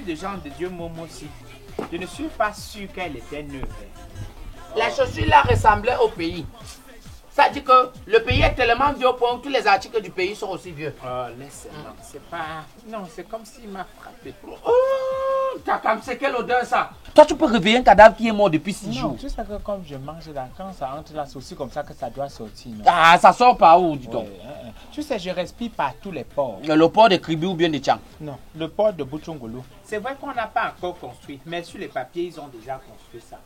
de Jean de Dieu Momo aussi. Je ne suis pas sûr qu'elle était neuve. Les chaussures là ressemblaient au pays. Ça dit que le pays est tellement vieux au point où tous les articles du pays sont aussi vieux. Oh, laisse-moi. C'est pas... Non, c'est comme s'il m'a frappé. Oh, c'est quelle odeur ça? Toi, tu peux réveiller un cadavre qui est mort depuis 6 jours. Non, tu sais que comme je mange là, quand ça entre là, c'est aussi comme ça que ça doit sortir. Non? Ah, ça sort par où, dis donc? Tu sais, je respire par tous les ports. Le port de Kribi ou bien de Tchang? Non, le port de Bouchungulu. C'est vrai qu'on n'a pas encore construit, mais sur les papiers, ils ont déjà construit ça.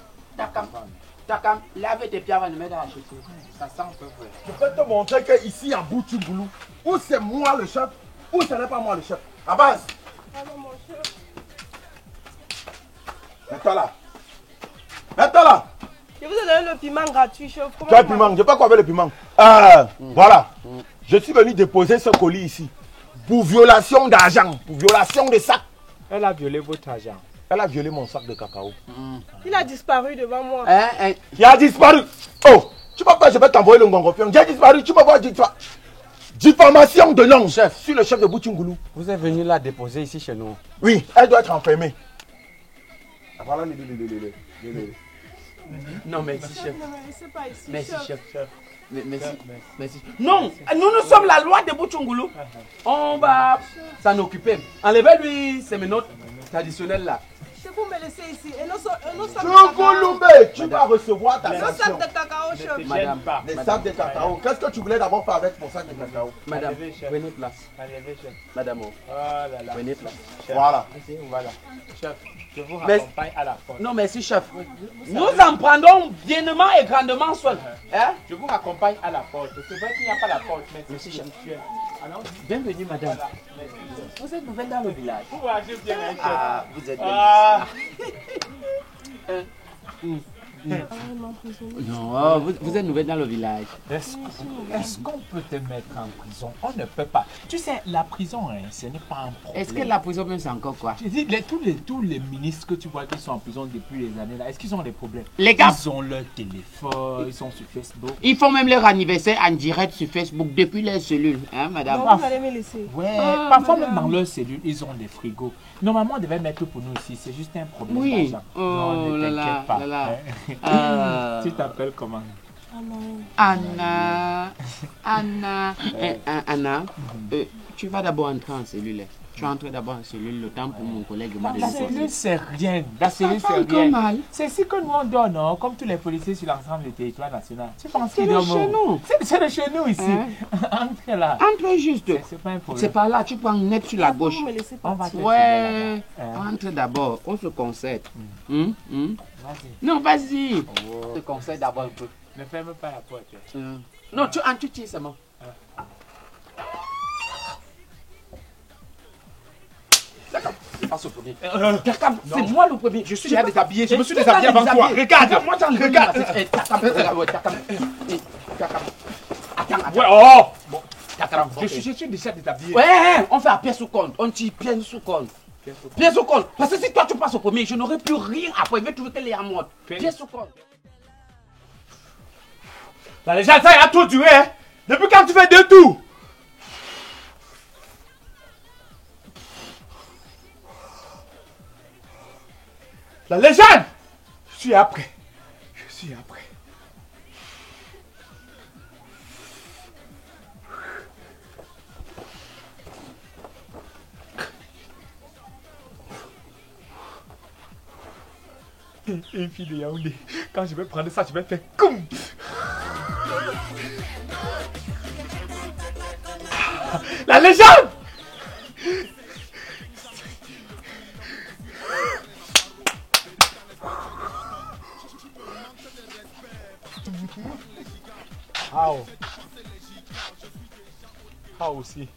Takam, lave tes pieds avant de mettre à la chaussure. Ça sent un peu vrai. Je peux te montrer qu'ici à Bouchungulu, où c'est moi le chef, ou ce n'est pas moi le chef. Abbas! mon chef. Mets-toi là. Mets-toi là. Je vous ai donné le piment gratuit, chef. Tu as le piment, je sais pas quoi avec le piment. Voilà. Je suis venu déposer ce colis ici. Pour violation d'argent, pour violation de sac. Elle a violé votre argent. Elle a violé mon sac de cacao. Il a disparu devant moi. Il a disparu. Oh, tu vois pas, je vais t'envoyer le ngongopion. J'ai disparu, tu me vois diffamation de nom, chef. Je suis le chef de Bouchungulu. Vous êtes venu la déposer ici chez nous? Oui, elle doit être enfermée. Voilà les. Non, merci, chef. Ne me laissez pas ici, Merci, chef. Merci. Non, nous sommes la loi de Bouchungulu. On va s'en occuper. Enlevez-lui ces menottes traditionnelles là. Chef, vous me laissez ici. Et nos sacs de Choukoulumbe, tu vas recevoir ta cacao. Nos sanction. sacs de cacao, chef. Madame, Les sacs de cacao. Qu'est-ce que tu voulais d'abord faire avec mon sac de cacao? Madame, Enlevez, chef. prenez place. Enlevez, chef. Madame, Oh là là. prenez place. Chef. Voilà. Voilà. Chef, je vous Mais- raccompagne à la porte. Non, merci, chef. Nous en prendrons bienement et grandement soin. Hein? Je vous raccompagne à la porte. C'est vrai qu'il n'y a pas la porte, mais c'est spirituel. Alors, Bienvenue, madame. voilà. Merci, chef. Vous êtes nouvelle dans le village. Vous marchez bien, hein, chef. Ah, vous êtes Ah. Non, vous êtes nouvelle dans le village. Est-ce qu'on peut te mettre en prison? On ne peut pas. Tu sais, la prison, hein, ce n'est pas un problème. Est-ce que la prison même c'est encore quoi? Je dis, tous les ministres que tu vois qui sont en prison depuis les années là, est-ce qu'ils ont des problèmes? Les gars, Ils ont leur téléphone, ils sont sur Facebook. ils font même leur anniversaire en direct sur Facebook depuis les cellules, hein, madame? Non, vous allez me laisser. Ouais, parfois même dans leur cellule, ils ont des frigos. Normalement, on devait mettre pour nous ici, c'est juste un problème Oui. d'argent. Oh Non, ne là là, t'inquiète pas. là là. Hein. Tu t'appelles comment? Anna, Anna, tu vas d'abord entrer en cellule. Tu entres d'abord en cellule, le temps pour mon collègue et moi de La nous cellule, poser. c'est rien. La cellule, Ça c'est fait encore rien. mal. C'est ici que nous on donne, non? Comme tous les policiers sur l'ensemble du territoire national. Tu penses C'est qu'ils de dorment chez où? nous. C'est de chez nous ici. Entre là. Entre juste. C'est pas un problème. C'est par là, tu prends net sur la gauche. Vous me laissez On va partir. te Ouais, là-bas. entre d'abord, on se concerte. Vas-y. Non, vas-y. On se concerte d'abord un peu. Ne ferme pas la porte. Non, tu tires seulement. D'accord, passe au premier. C'est moi le premier. Je suis déjà déshabillé. Je me suis déshabillé avant toi. Regarde, moi j'en regarde. Ouais, oh! Bon, Je suis déjà déshabillé. ouais, on fait à pièce sous compte. On tire pièce sous compte. Pièce sous compte. Parce que si toi tu passes au premier, je n'aurai plus rien après. Je vais trouver qu'elle est à mode. Pièce sous compte. La légende, ça a trop duré. Hein? Depuis quand tu fais 2 tours? La légende! Je suis après. Je suis après. Une fille de Yaoundé. Quand je vais prendre ça, je vais faire comme. La légende! Ah aussi.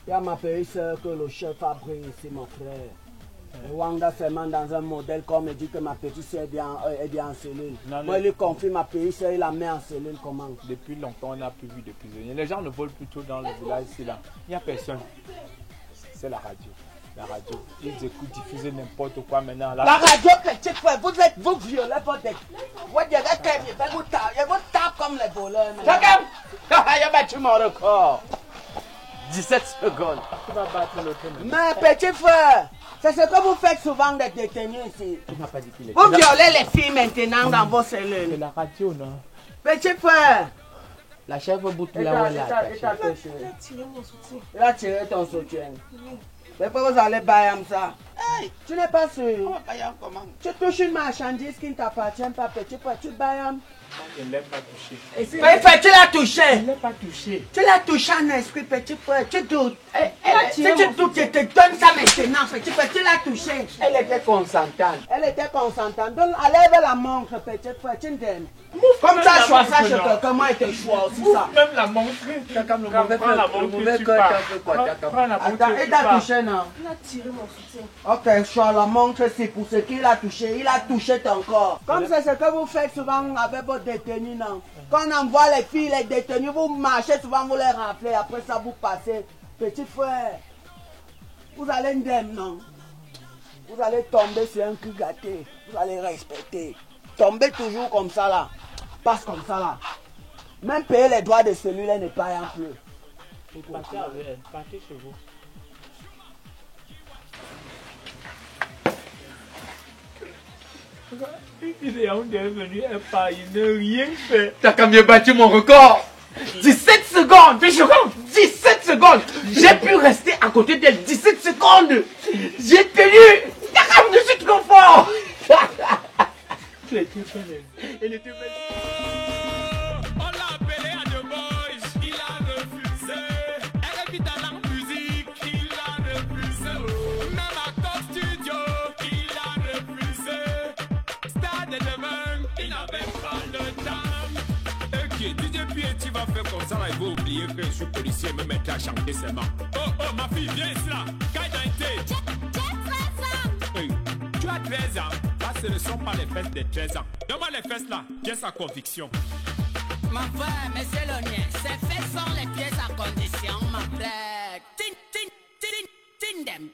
Il y a ma petite soeur que le chef a pris ici, mon frère. Et Wanda Ferman dans un modèle comme il dit que ma petite soeur est bien en cellule. Non, Moi, non. il lui confie ma petite soeur, il la met en cellule comment? Depuis longtemps, on n'a plus vu de prisonniers. Les gens ne volent plus trop dans le village ici là. Il n'y a personne. C'est la radio. La radio. Ils écoutent diffuser n'importe quoi maintenant. La radio, petit frère, vous violez votre tête. Vous dites que vous tapez comme les voleurs. Chacun, il a battu mon record. 17 secondes. tu vas battre l'autre. Mais petit frère, c'est ce que vous faites souvent des détenus ici. Tu m'as pas dit qu'il est. Vous violez les filles maintenant dans vos C'est cellules. la radio, non? Petit frère, La chèvre bout il là où elle a est. Il a tiré mon soutien. Il a tiré ton soutien. Mais pourquoi vous allez bailler ça? Hey, tu n'es pas sûr. Tu touches une marchandise qui ne t'appartient pas, petit frère. Tu bailles. Je ne l'ai pas touché. Mais frère, tu l'as touché. Je ne l'ai pas touché. Tu l'as touché en esprit, petit frère. Tu doutes. Si tu doutes, je te donne ça maintenant, petit frère. Tu l'as touché. Elle était consentante. Elle était consentante. Donc, enlève la montre, petit frère. Tu m'aimes. Comme ça, choix ça chez quelqu'un, moi, il te choix aussi ça. Même la montre. Prends la montre, tu pars. Prends la montre, Attends, tu il t'a pars. touché, non? Il a tiré mon soutien. Ok, choix la montre, c'est pour ce qu'il a touché. Il a touché ton corps. Comme c'est ce que vous faites souvent avec vos détenus, non? Quand on envoie les filles, les détenus, vous marchez souvent, vous les rappelez. Après ça, vous passez. Petit frère, vous allez indemne, non? Vous allez tomber sur un cul gâté. Vous allez respecter. Tombez toujours comme ça, là. Passe comme ça, là. Même payer les droits de celui-là n'est pas un peu. Partez avec elle. Partez chez vous. Il est venu, elle part, il n'a rien fait. T'as quand même battu mon record. 17 secondes. 17 secondes. J'ai pu rester à côté d'elle 17 secondes. J'ai tenu. T'as quand même de trop fort. Elle était belle. Elle était belle. On l'a appelé à The Boys, il a refusé. Elle est dans la musique, il a refusé. Même à Top Studio, il a refusé. Stade de demain, il n'avait pas le temps. Ok, DJ Pierre, tu vas faire comme ça, là, il va oublier que je suis policier et me mettre à chanter seulement. Oh, ma fille, viens ici là. Quelle identité? Hey, tu as 13 ans. Là, ce ne sont pas les fesses de 13 ans. Donne-moi les fesses là, j'ai sa conviction. Mon frère, monsieur Lonier, ces faits sont les pièces à condition, mon frère. Tin, tin, tin, tin, tin, them.